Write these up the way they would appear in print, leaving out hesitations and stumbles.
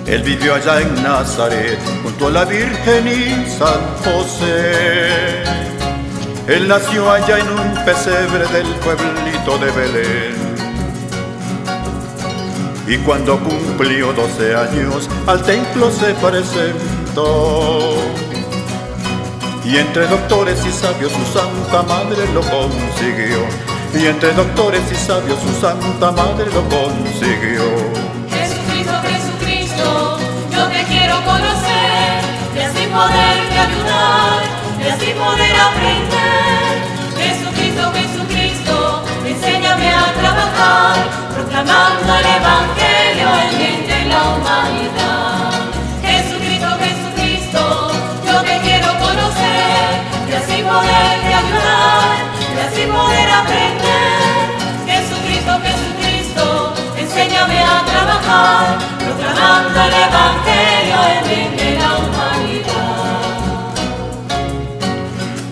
Él vivió allá en Nazaret, junto a la Virgen y San José. Él nació allá en un pesebre del pueblito de Belén. Y cuando cumplió 12 años, al templo se presentó. Y entre doctores y sabios su santa madre lo consiguió. Y entre doctores y sabios su santa madre lo consiguió. Jesucristo, Jesucristo, yo te quiero conocer, y así poderte ayudar, y así poder aprender. Jesucristo, Jesucristo, enséñame a trabajar, proclamando el Evangelio en bien de la humanidad. Jesucristo, Jesucristo, yo te quiero conocer, y así poderte ayudar, y así poder aprender. Jesucristo, Jesucristo, enséñame a trabajar, proclamando el Evangelio en bien de la humanidad.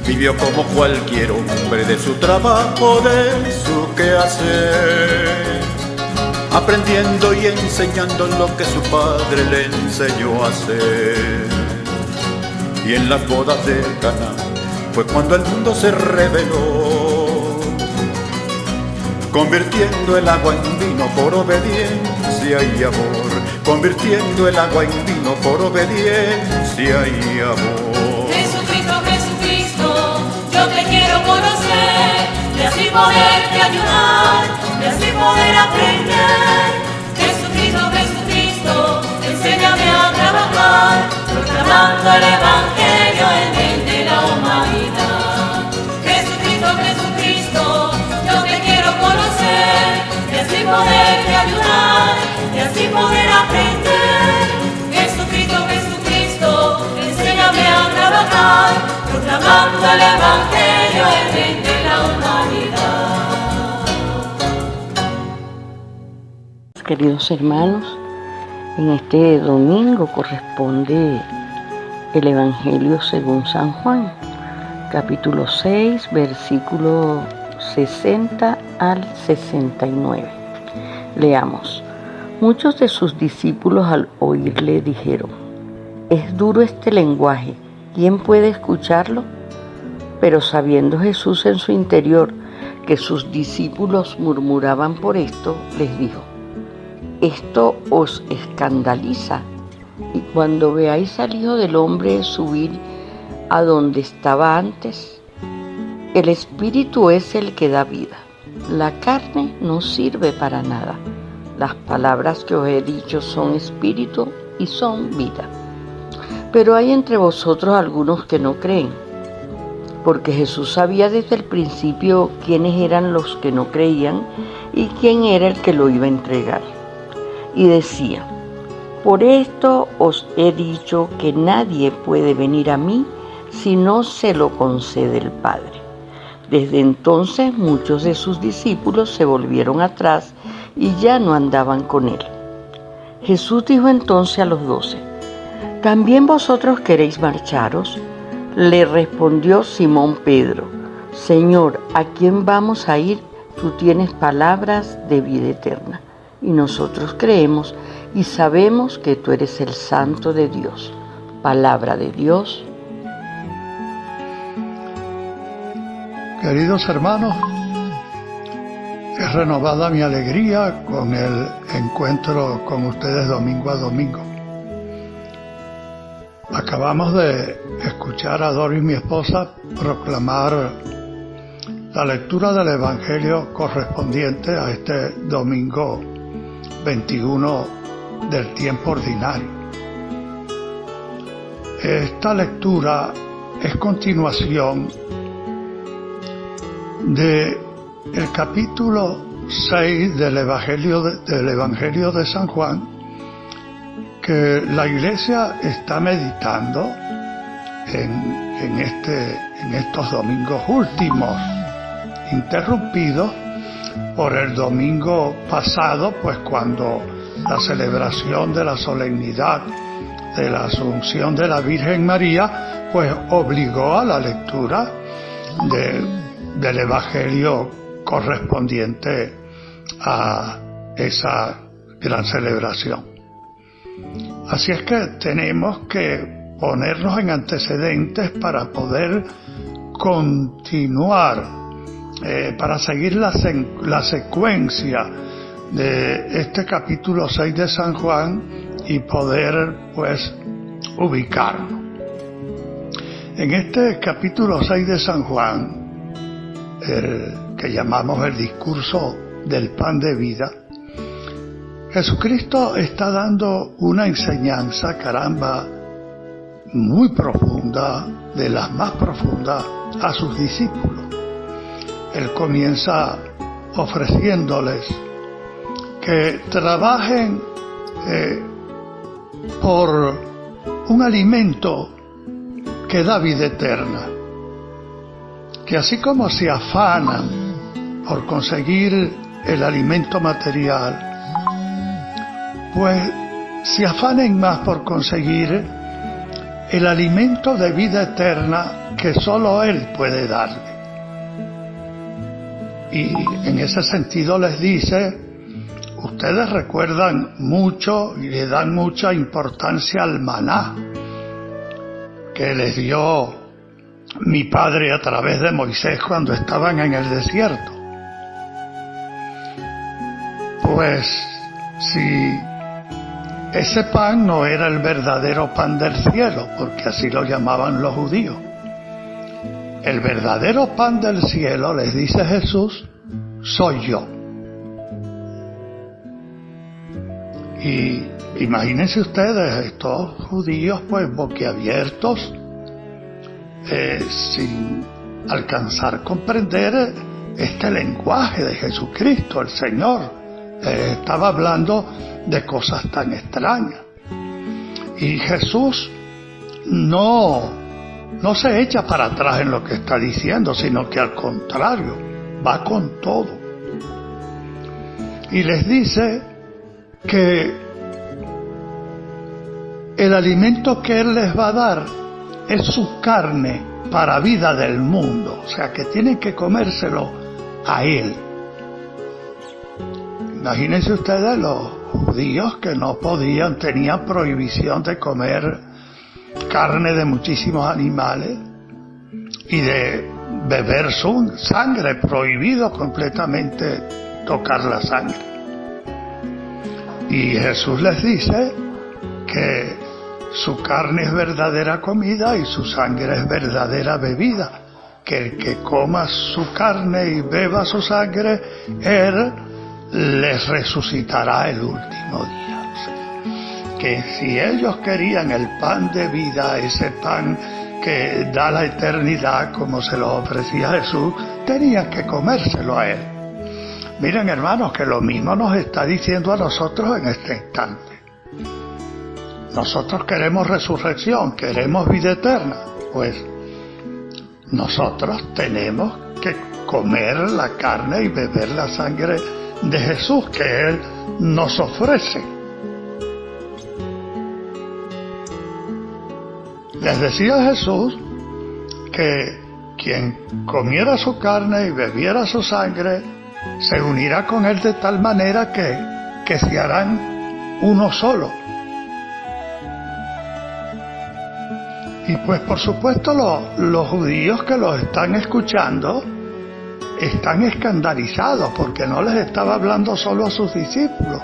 Vivió como cualquier hombre de su trabajo, de su quehacer, aprendiendo y enseñando lo que su padre le enseñó a hacer. Y en las bodas de Caná fue cuando el mundo se reveló, convirtiendo el agua en vino por obediencia y amor, convirtiendo el agua en vino por obediencia y amor. Jesucristo, Jesucristo, yo te quiero conocer, y así poderte ayudar, y así poder aprender. Jesucristo, Jesucristo, enséñame a trabajar, proclamando el Evangelio en bien de la humanidad. Jesucristo, Jesucristo, yo te quiero conocer, y así poderte ayudar, y así poder aprender. Jesucristo, Jesucristo, enséñame a trabajar, proclamando el Evangelio en bien de la humanidad. Queridos hermanos, en este domingo corresponde el Evangelio según San Juan, capítulo 6, versículo 60 al 69. Leamos. Muchos de sus discípulos al oírle dijeron: «Es duro este lenguaje, ¿quién puede escucharlo?». Pero sabiendo Jesús en su interior que sus discípulos murmuraban por esto, les dijo: «¿Esto os escandaliza? Y cuando veáis al Hijo del Hombre subir a donde estaba antes, el Espíritu es el que da vida. La carne no sirve para nada. Las palabras que os he dicho son espíritu y son vida. Pero hay entre vosotros algunos que no creen». Porque Jesús sabía desde el principio quiénes eran los que no creían y quién era el que lo iba a entregar. Y decía: «Por esto os he dicho que nadie puede venir a mí si no se lo concede el Padre». Desde entonces muchos de sus discípulos se volvieron atrás y ya no andaban con él. Jesús dijo entonces a los 12: «¿También vosotros queréis marcharos?». Le respondió Simón Pedro: «Señor, ¿a quién vamos a ir? Tú tienes palabras de vida eterna, y nosotros creemos y sabemos que tú eres el Santo de Dios». Palabra de Dios. Queridos hermanos, es renovada mi alegría con el encuentro con ustedes domingo a domingo. Acabamos de escuchar a Doris, mi esposa, proclamar la lectura del Evangelio correspondiente a este domingo 21 del tiempo ordinario. Esta lectura es continuación del capítulo 6 del Evangelio de San Juan, que la Iglesia está meditando en estos domingos últimos, interrumpidos por el domingo pasado, pues cuando la celebración de la solemnidad de la Asunción de la Virgen María, pues obligó a la lectura del Evangelio correspondiente a esa gran celebración. Así es que tenemos que ponernos en antecedentes para poder continuar, para seguir la secuencia de este capítulo 6 de San Juan y poder pues ubicarnos. En este capítulo 6 de San Juan, que llamamos el discurso del pan de vida, Jesucristo está dando una enseñanza, muy profunda, de las más profundas, a sus discípulos. Él comienza ofreciéndoles que trabajen por un alimento que da vida eterna, que así como se afanan por conseguir el alimento material, pues se afanen más por conseguir el alimento de vida eterna que solo Él puede darle. Y en ese sentido les dice: ustedes recuerdan mucho y le dan mucha importancia al maná que les dio mi padre a través de Moisés cuando estaban en el desierto. Pues si ese pan no era el verdadero pan del cielo, porque así lo llamaban los judíos, el verdadero pan del cielo, les dice Jesús, soy yo. Y imagínense ustedes, estos judíos pues boquiabiertos, sin alcanzar a comprender este lenguaje de Jesucristo, el Señor. Estaba hablando de cosas tan extrañas. Y Jesús no se echa para atrás en lo que está diciendo, sino que al contrario, va con todo. Y les dice que el alimento que Él les va a dar es su carne para vida del mundo, o sea que tienen que comérselo a Él. Imagínense ustedes los judíos que no podían, tenían prohibición de comer carne de muchísimos animales y de beber su sangre, prohibido completamente tocar la sangre. Y Jesús les dice que su carne es verdadera comida y su sangre es verdadera bebida, que el que coma su carne y beba su sangre, Él les resucitará el último día. Que si ellos querían el pan de vida, ese pan que da la eternidad, como se lo ofrecía Jesús, tenían que comérselo a Él. Miren, hermanos, que lo mismo nos está diciendo a nosotros en este instante. Nosotros queremos resurrección, queremos vida eterna, pues nosotros tenemos que comer la carne y beber la sangre de Jesús que Él nos ofrece. Les decía Jesús que quien comiera su carne y bebiera su sangre se unirá con Él de tal manera que se harán uno solo. Y pues por supuesto los judíos que los están escuchando están escandalizados porque no les estaba hablando solo a sus discípulos,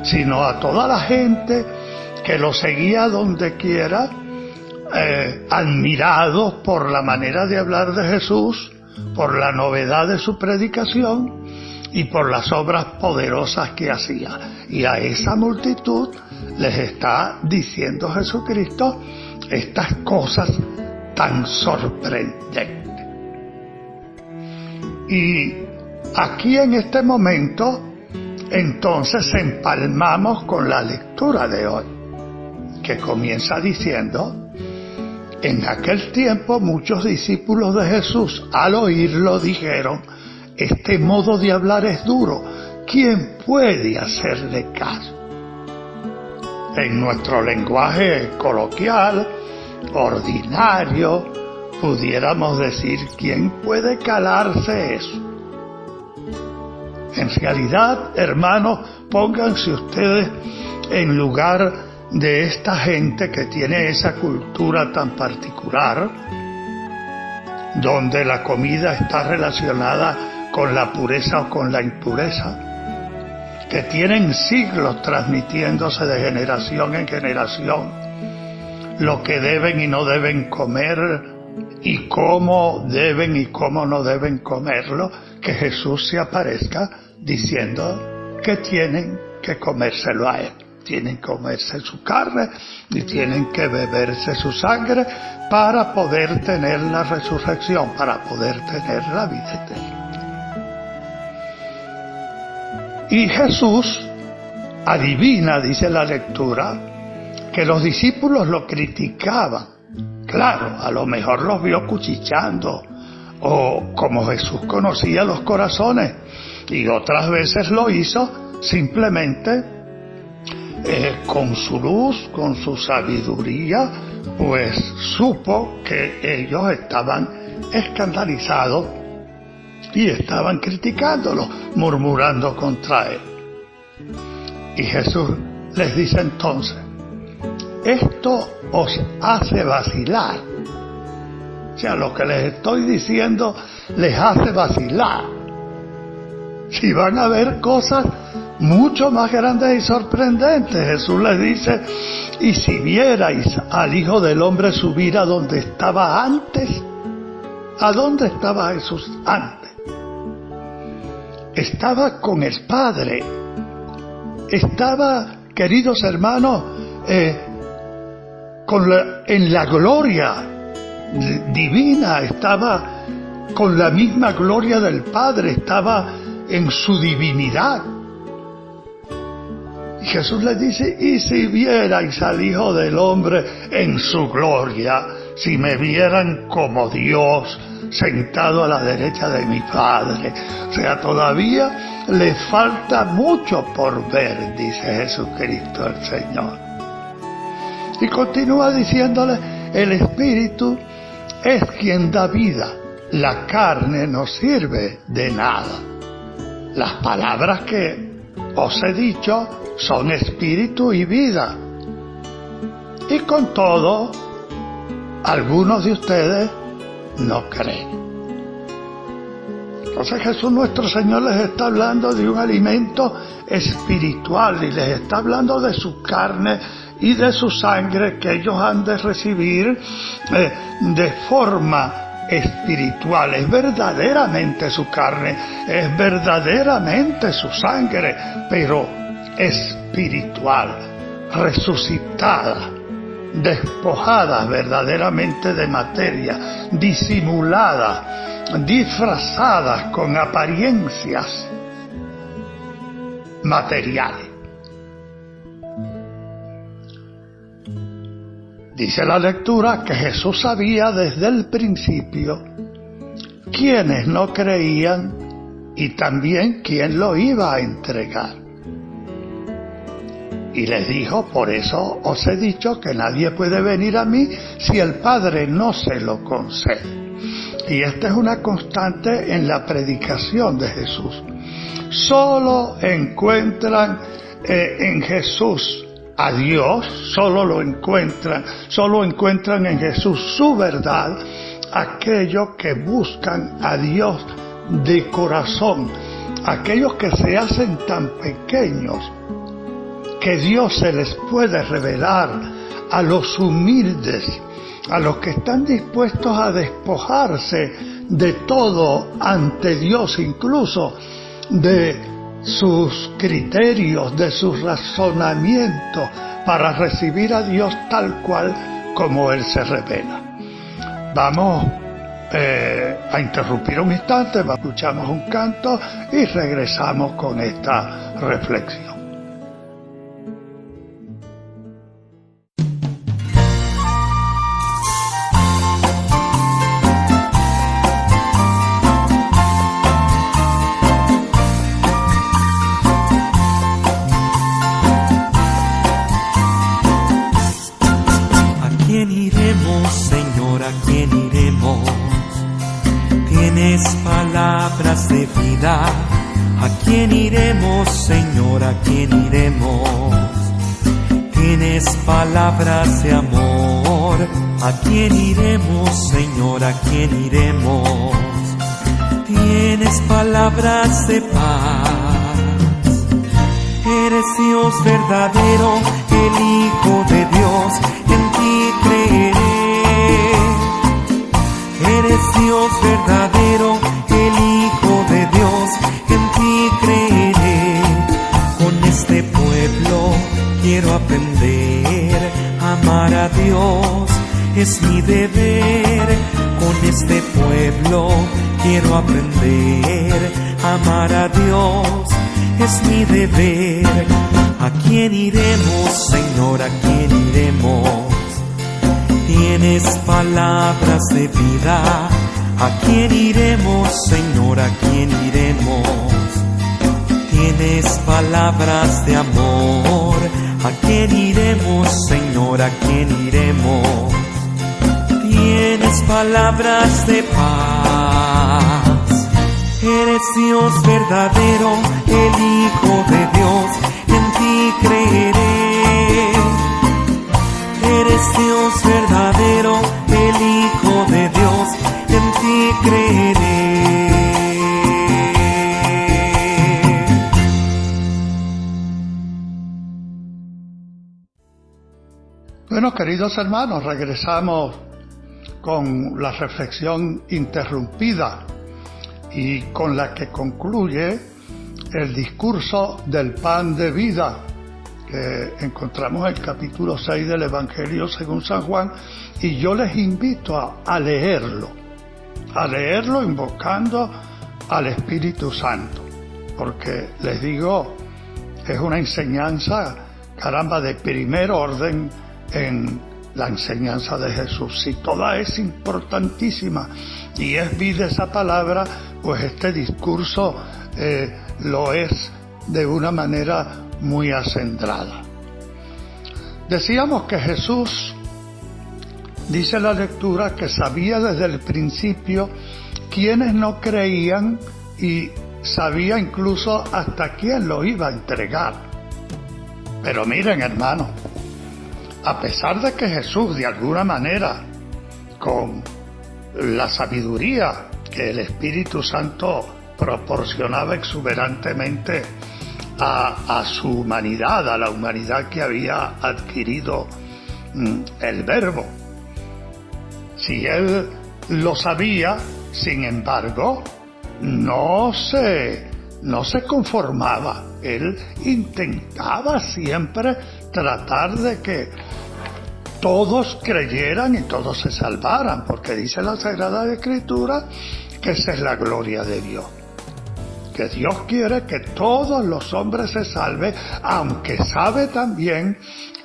sino a toda la gente que lo seguía donde quiera, admirados por la manera de hablar de Jesús, por la novedad de su predicación y por las obras poderosas que hacía. Y a esa multitud les está diciendo Jesucristo estas cosas tan sorprendentes. Y aquí en este momento, entonces empalmamos con la lectura de hoy, que comienza diciendo: en aquel tiempo muchos discípulos de Jesús al oírlo dijeron: este modo de hablar es duro, ¿quién puede hacerle caso? En nuestro lenguaje coloquial, ordinario, pudiéramos decir: ¿quién puede calarse eso? En realidad, hermanos, pónganse ustedes en lugar de esta gente que tiene esa cultura tan particular, donde la comida está relacionada con la pureza o con la impureza, que tienen siglos transmitiéndose de generación en generación lo que deben y no deben comer y cómo deben y cómo no deben comerlo, que Jesús se aparezca diciendo que tienen que comérselo a Él. Tienen que comerse su carne y tienen que beberse su sangre para poder tener la resurrección, para poder tener la vida eterna. Y Jesús adivina, dice la lectura, que los discípulos lo criticaban. Claro, a lo mejor los vio cuchicheando, o como Jesús conocía los corazones, y otras veces lo hizo simplemente con su luz, con su sabiduría, pues supo que ellos estaban escandalizados y estaban criticándolo, murmurando contra él. Y Jesús les dice entonces: esto os hace vacilar. O sea, lo que les estoy diciendo les hace vacilar. Si van a ver cosas mucho más grandes y sorprendentes. Jesús les dice: y si vierais al Hijo del Hombre subir a donde estaba antes. ¿A dónde estaba Jesús antes? Estaba con el Padre. Estaba, queridos hermanos, en la gloria divina. Estaba con la misma gloria del Padre. Estaba en su divinidad. Y Jesús les dice: y si vierais al Hijo del Hombre en su gloria, si me vieran como Dios sentado a la derecha de mi Padre. O sea, todavía le falta mucho por ver, dice Jesucristo el Señor. Y continúa diciéndole: el Espíritu es quien da vida, la carne no sirve de nada. Las palabras que os he dicho son espíritu y vida. Y con todo, algunos de ustedes no creen. Entonces Jesús nuestro Señor les está hablando de un alimento espiritual y les está hablando de su carne y de su sangre que ellos han de recibir de forma espiritual. Es verdaderamente su carne, es verdaderamente su sangre, pero espiritual, resucitada, despojada verdaderamente de materia, disimulada, disfrazada con apariencias materiales. Dice la lectura que Jesús sabía desde el principio quiénes no creían y también quién lo iba a entregar. Y les dijo: por eso os he dicho que nadie puede venir a mí si el Padre no se lo concede. Y esta es una constante en la predicación de Jesús. Solo encuentran en Jesús a Dios, solo encuentran en Jesús su verdad aquellos que buscan a Dios de corazón, aquellos que se hacen tan pequeños que Dios se les puede revelar a los humildes, a los que están dispuestos a despojarse de todo ante Dios, incluso de sus criterios, de sus razonamientos, para recibir a Dios tal cual como Él se revela. Vamos a interrumpir un instante, escuchamos un canto y regresamos con esta reflexión. Palabras de vida. ¿A quién iremos, Señor? ¿A quién iremos? Tienes Tienes palabras de amor. ¿A quién iremos, Señor? ¿A quién iremos? Tienes palabras de paz. Eres Dios verdadero, el Hijo de Dios, en ti creeré. Eres Dios verdadero, el Hijo de Dios, en ti creeré. Con este pueblo quiero aprender a amar a Dios, es mi deber. Con este pueblo quiero aprender a amar a Dios, es mi deber. ¿A quién iremos, Señor? ¿A quién iremos? Tienes palabras de vida. ¿A quién iremos, Señor? ¿A quién iremos? Tienes palabras de amor. ¿A quién iremos, Señor? ¿A quién iremos? Tienes palabras de paz. Eres Dios verdadero, el Hijo de Dios, en ti creeré. Eres Dios verdadero, el Hijo de Dios, en ti creeré. Bueno, queridos hermanos, regresamos con la reflexión interrumpida y con la que concluye el discurso del pan de vida que encontramos en el capítulo 6 del Evangelio según San Juan, y yo les invito a leerlo invocando al Espíritu Santo, porque les digo, es una enseñanza, caramba, de primer orden en la enseñanza de Jesús. Si toda es importantísima y es vida esa palabra, pues este discurso lo es de una manera muy acendrada. Decíamos que Jesús, dice la lectura, que sabía desde el principio quiénes no creían y sabía incluso hasta quién lo iba a entregar. Pero miren, hermanos, a pesar de que Jesús, de alguna manera, con la sabiduría que el Espíritu Santo proporcionaba exuberantemente a su humanidad, a la humanidad que había adquirido el Verbo, si él lo sabía, sin embargo, no se conformaba. Él intentaba siempre tratar de que todos creyeran y todos se salvaran, porque dice la Sagrada Escritura que esa es la gloria de Dios, que Dios quiere que todos los hombres se salven, aunque sabe también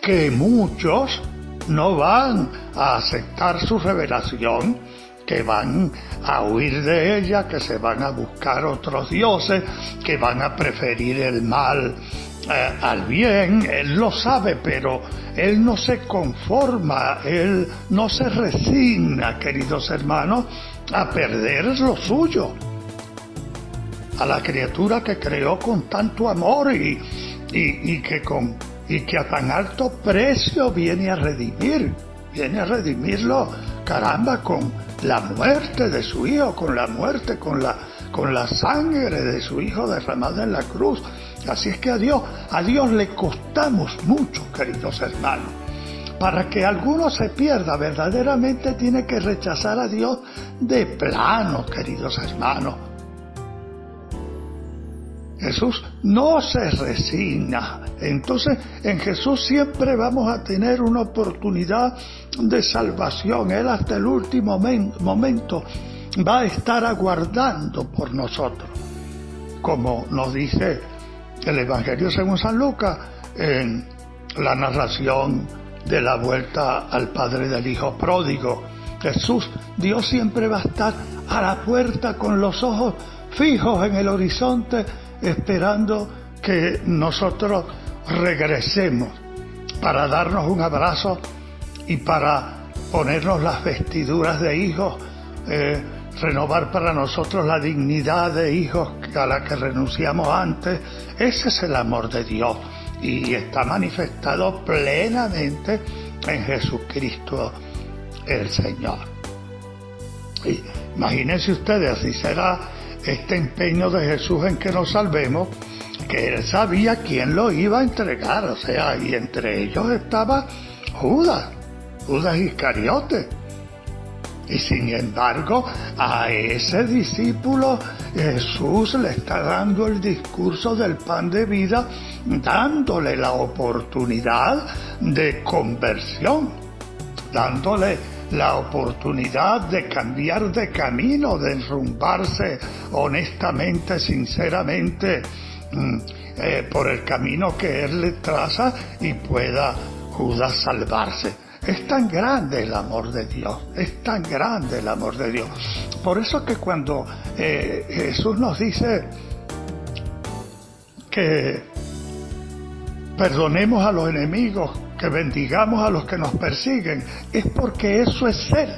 que muchos no van a aceptar su revelación, que van a huir de ella, que se van a buscar otros dioses, que van a preferir el mal al bien. Él lo sabe, pero él no se conforma, él no se resigna, queridos hermanos, a perder lo suyo, a la criatura que creó con tanto amor y que a tan alto precio viene a redimirlo, caramba, con la muerte de su Hijo, con la sangre de su Hijo derramada en la cruz. Así es que a Dios le costamos mucho, queridos hermanos. Para que alguno se pierda, verdaderamente tiene que rechazar a Dios de plano, queridos hermanos. Jesús no se resigna. Entonces, en Jesús siempre vamos a tener una oportunidad de salvación. Él hasta el último momento va a estar aguardando por nosotros. Como nos dice el Evangelio según San Lucas, en la narración de la vuelta al padre del hijo pródigo. Jesús, Dios siempre va a estar a la puerta con los ojos fijos en el horizonte, esperando que nosotros regresemos para darnos un abrazo y para ponernos las vestiduras de hijos, renovar para nosotros la dignidad de hijos a la que renunciamos antes. Ese es el amor de Dios. y está manifestado plenamente en Jesucristo el Señor. Y imagínense ustedes, así será este empeño de Jesús en que nos salvemos, que Él sabía quién lo iba a entregar, o sea, y entre ellos estaba Judas Iscariote. Y sin embargo, a ese discípulo Jesús le está dando el discurso del pan de vida, dándole la oportunidad de conversión, dándole la oportunidad de cambiar de camino, de enrumbarse honestamente, sinceramente, por el camino que Él le traza, y pueda Judas salvarse. Es tan grande el amor de Dios, es tan grande el amor de Dios. Por eso que cuando Jesús nos dice que perdonemos a los enemigos, que bendigamos a los que nos persiguen, es porque eso es Él,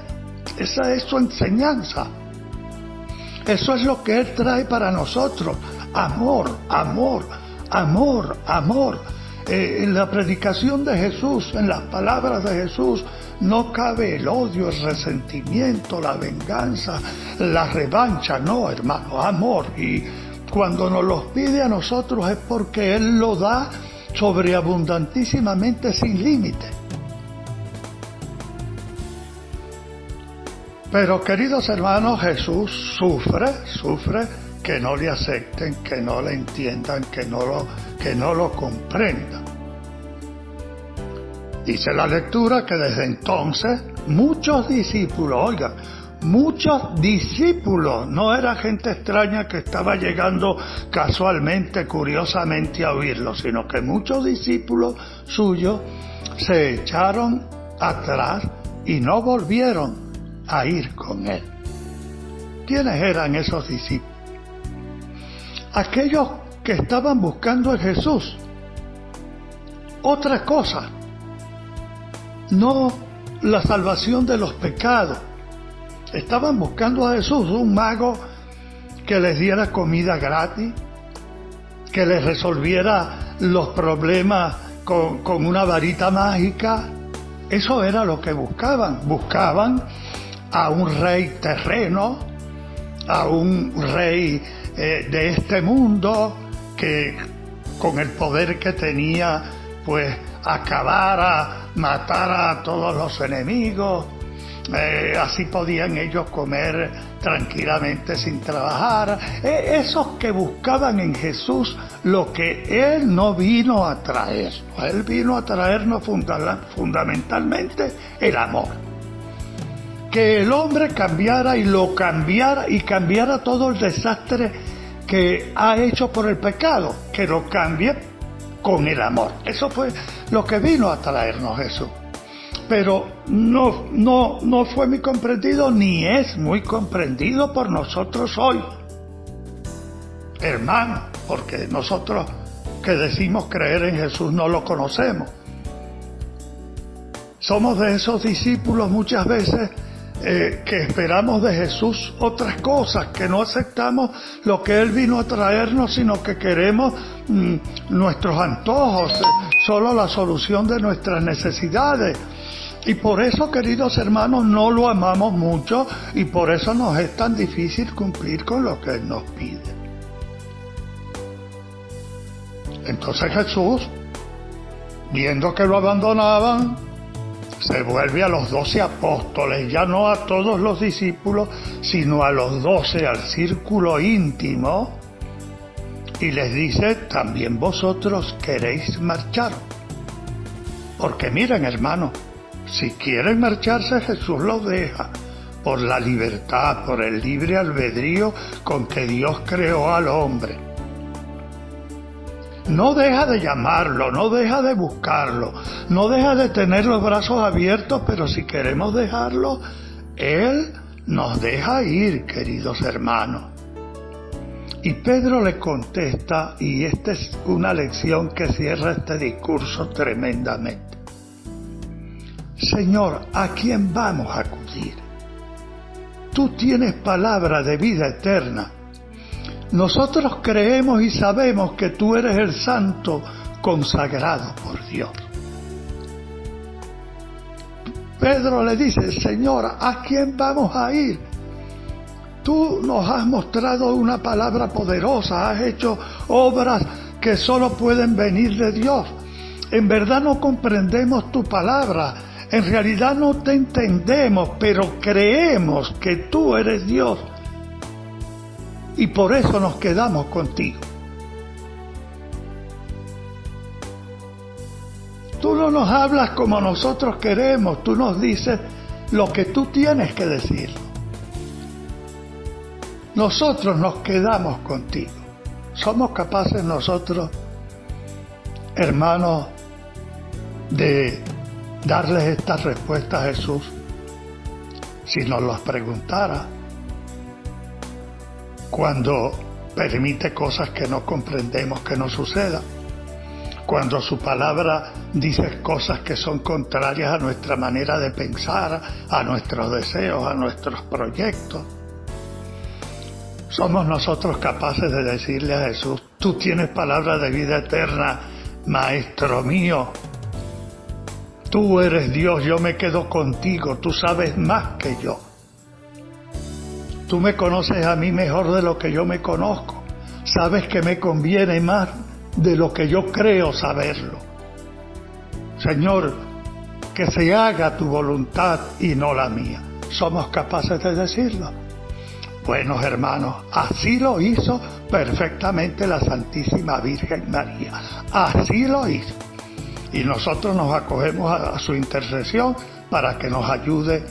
esa es su enseñanza. Eso es lo que Él trae para nosotros: amor, amor, amor, amor. En la predicación de Jesús, en las palabras de Jesús, no cabe el odio, el resentimiento, la venganza, la revancha. No, hermano, amor. Y cuando nos los pide a nosotros es porque Él lo da sobreabundantísimamente, sin límite. Pero, queridos hermanos, Jesús sufre que no le acepten, que no le entiendan, que no lo comprendan. Dice la lectura que desde entonces muchos discípulos, no era gente extraña que estaba llegando casualmente, curiosamente a oírlo, sino que muchos discípulos suyos se echaron atrás y no volvieron a ir con Él. ¿Quiénes eran esos discípulos? Aquellos que estaban buscando a Jesús otra cosa, no la salvación de los pecados. Estaban buscando a Jesús, un mago que les diera comida gratis, que les resolviera los problemas con una varita mágica. Eso era lo que buscaban. Buscaban a un rey terreno, a un rey de este mundo, que con el poder que tenía, pues acabara, matara a todos los enemigos. Así podían ellos comer tranquilamente sin trabajar. Esos que buscaban en Jesús lo que Él no vino a traer. Él vino a traernos fundamentalmente el amor. Que el hombre cambiara y cambiara todo el desastre que ha hecho por el pecado, que lo cambie con el amor. Eso fue lo que vino a traernos Jesús. Pero no fue muy comprendido, ni es muy comprendido por nosotros hoy, hermanos, porque nosotros que decimos creer en Jesús no lo conocemos. Somos de esos discípulos muchas veces que esperamos de Jesús otras cosas, que no aceptamos lo que Él vino a traernos, sino que queremos nuestros antojos, solo la solución de nuestras necesidades. Y por eso, queridos hermanos, no lo amamos mucho, y por eso nos es tan difícil cumplir con lo que Él nos pide. Entonces Jesús, viendo que lo abandonaban, se vuelve a los 12 apóstoles, ya no a todos los discípulos, sino a los 12, al círculo íntimo, y les dice: también vosotros queréis marchar. Porque miren, hermanos, si quieren marcharse, Jesús los deja por la libertad, por el libre albedrío con que Dios creó al hombre. No deja de llamarlo, no deja de buscarlo, no deja de tener los brazos abiertos, pero si queremos dejarlo, Él nos deja ir, queridos hermanos. Y Pedro le contesta, y esta es una lección que cierra este discurso tremendamente: Señor, ¿a quién vamos a acudir? Tú tienes palabra de vida eterna. Nosotros creemos y sabemos que tú eres el Santo consagrado por Dios. Pedro le dice: Señor, ¿a quién vamos a ir? Tú nos has mostrado una palabra poderosa, has hecho obras que solo pueden venir de Dios. En verdad no comprendemos tu palabra, en realidad no te entendemos, pero creemos que tú eres Dios. Y por eso nos quedamos contigo. Tú no nos hablas como nosotros queremos, tú nos dices lo que tú tienes que decir. Nosotros nos quedamos contigo. ¿Somos capaces nosotros, hermanos, de darles esta respuesta a Jesús si nos las preguntara? Cuando permite cosas que no comprendemos que no sucedan, cuando su palabra dice cosas que son contrarias a nuestra manera de pensar, a nuestros deseos, a nuestros proyectos. ¿Somos nosotros capaces de decirle a Jesús: tú tienes palabra de vida eterna, Maestro mío? Tú eres Dios, yo me quedo contigo, tú sabes más que yo. Tú me conoces a mí mejor de lo que yo me conozco. Sabes que me conviene más de lo que yo creo saberlo. Señor, que se haga tu voluntad y no la mía. ¿Somos capaces de decirlo? Buenos hermanos, así lo hizo perfectamente la Santísima Virgen María. Así lo hizo. Y nosotros nos acogemos a su intercesión para que nos ayude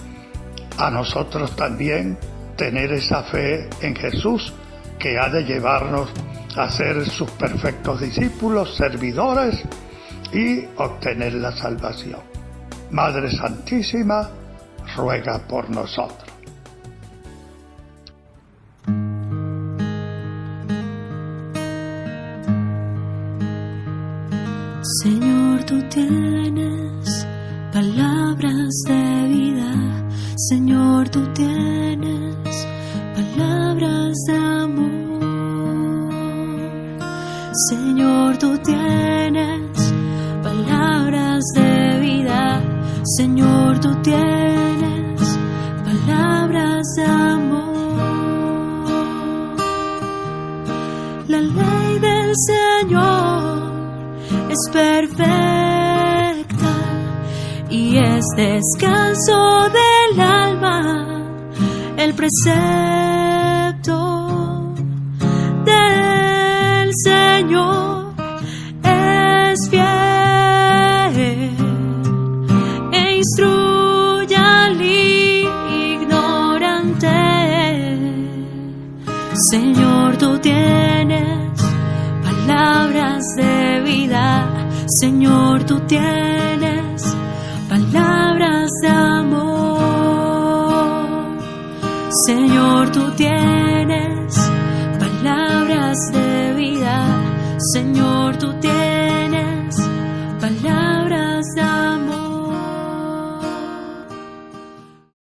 a nosotros también tener esa fe en Jesús que ha de llevarnos a ser sus perfectos discípulos, servidores y obtener la salvación. Madre Santísima, ruega por nosotros. Señor, tú tienes palabras de vida. Señor, tú tienes palabras de amor. Señor, tú tienes palabras de vida. Señor, tú tienes palabras de amor. La ley del Señor es perfecta y es descanso del alma, el precepto del Señor es fiel e instruye al ignorante. Señor, tú tienes palabras de vida. Señor, tú tienes palabras de amor. Señor, tú tienes palabras de vida. Señor, tú tienes